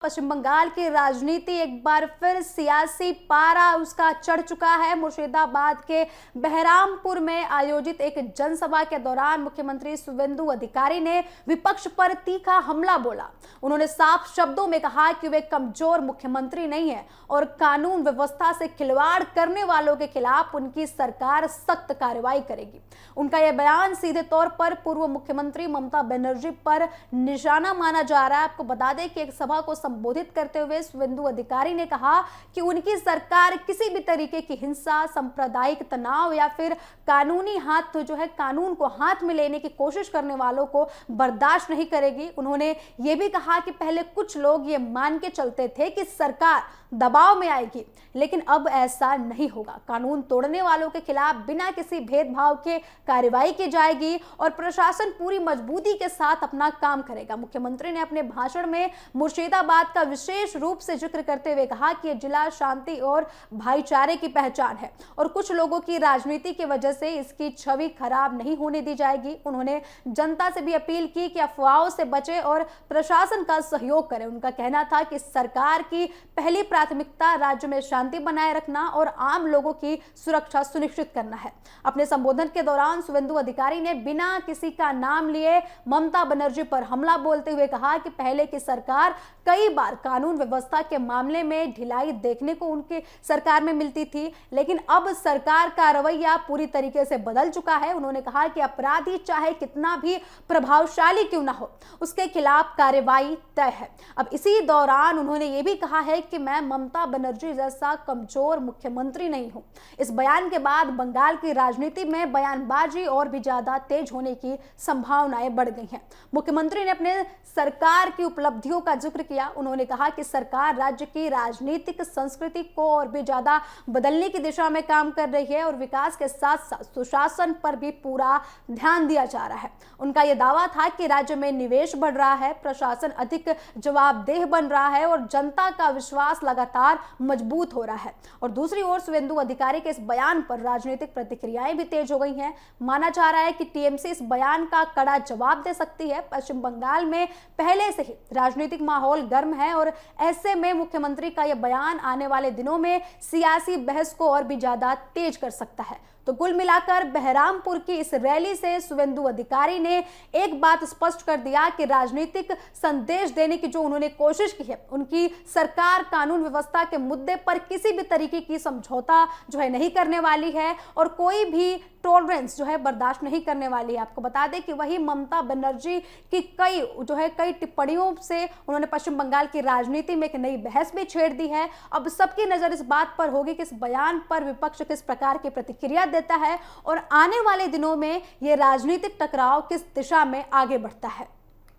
पश्चिम बंगाल की राजनीति एक बार फिर सियासी पारा उसका चढ़ चुका है। मुर्शिदाबाद के बहरामपुर में आयोजित एक जनसभा के दौरान मुख्यमंत्री शुवेंदु अधिकारी ने विपक्ष पर तीखा हमला बोला। उन्होंने साफ शब्दों में कहा कि वे कमजोर मुख्यमंत्री नहीं है और कानून व्यवस्था से खिलवाड़ करने वालों के खिलाफ उनकी सरकार सख्त कार्रवाई करेगी। उनका यह बयान सीधे तौर पर पूर्व मुख्यमंत्री ममता बनर्जी पर निशाना माना जा रहा है। आपको बता दें कि एक सभा को संबोधित करते हुए शुवेंदु अधिकारी ने कहा कि उनकी सरकार किसी भी तरीके की हिंसा, सांप्रदायिक तनाव या फिर कानून को हाथ में लेने की कोशिश करने वालों को बर्दाश्त नहीं करेगी। उन्होंने ये भी कहा कि पहले कुछ लोग ये मान के चलते थे कि सरकार दबाव में आएगी, लेकिन अब ऐसा नहीं होगा। कानून तोड़ने वालों के खिलाफ बिना किसी भेदभाव के कार्रवाई की जाएगी और प्रशासन पूरी मजबूती के साथ अपना काम करेगा। मुख्यमंत्री ने अपने भाषण में मुर्शिदाबाद का विशेष रूप से जिक्र करते हुए कहा कि यह जिला शांति और भाईचारे की पहचान है और कुछ लोगों की राजनीति की वजह से इसकी छवि खराब नहीं होने दी जाएगी। उन्होंने जनता से भी अपील की कि अफवाहों से बचे और प्रशासन का सहयोग करें। उनका कहना था कि सरकार की पहली प्राथमिकता राज्य में शांति बनाए रखना और आम लोगों की सुरक्षा सुनिश्चित करना है। अपने संबोधन के दौरान शुवेंदु अधिकारी ने बिना किसी का नाम लिए ममता बनर्जी पर हमला बोलते हुए कहा कि पहले की सरकार कई बार कानून व्यवस्था के मामले में ढिलाई देखने को उनकी सरकार में मिलती थी, लेकिन अब सरकार का रवैया पूरी तरीके से बदल चुका है। उन्होंने कहा कि अपराधी चाहे कितना भी प्रभावशाली क्यों ना हो, उसके खिलाफ कार्रवाई तय है। अब इसी दौरान उन्होंने ये भी कहा है कि मैं ममता बनर्जी जैसा कमजोर मुख्यमंत्री नहीं हूं। इस बयान के बाद बंगाल की राजनीति में बयानबाजी और भी ज्यादा तेज होने की संभावनाएं बढ़ गई हैं। मुख्यमंत्री ने अपने सरकार की उपलब्धियों का जिक्र किया। उन्होंने कहा कि सरकार राज्य की राजनीतिक संस्कृति को और भी ज्यादा बदलने की दिशा में काम कर रही है और विकास के साथ साथ सुशासन पर भी पूरा ध्यान दिया जा रहा है। उनका यह दावा था कि राज्य में निवेश बढ़ रहा है, प्रशासन अधिक जवाबदेह बन रहा है और जनता का विश्वास लगातार मजबूत हो रहा है। और दूसरी ओर शुवेंदु अधिकारी के इस बयान पर राजनीतिक प्रतिक्रियाएं भी तेज हो गई हैं। माना जा रहा है कि टीएमसी इस बयान का कड़ा जवाब दे सकती है। पश्चिम बंगाल में पहले से ही राजनीतिक माहौल गर्म है और ऐसे में मुख्यमंत्री का यह बयान आने वाले दिनों में सियासी बहस को और भी ज्यादा तेज कर सकता है। तो कुल मिलाकर बहरामपुर की इस रैली से शुवेंदु अधिकारी ने एक बात स्पष्ट कर दिया कि राजनीतिक संदेश देने की जो उन्होंने कोशिश की है, उनकी सरकार कानून व्यवस्था के मुद्दे पर किसी भी तरीके की समझौता नहीं करने वाली है और कोई भी टॉलरेंस बर्दाश्त नहीं करने वाली है। आपको बता दें कि वही ममता बनर्जी की कई टिप्पणियों से उन्होंने पश्चिम बंगाल की राजनीति में एक नई बहस भी छेड़ दी है। अब सबकी नजर इस बात पर होगी कि इस बयान पर विपक्ष किस प्रकार की प्रतिक्रिया देता है और आने वाले दिनों में यह राजनीतिक टकराव किस दिशा में आगे बढ़ता है।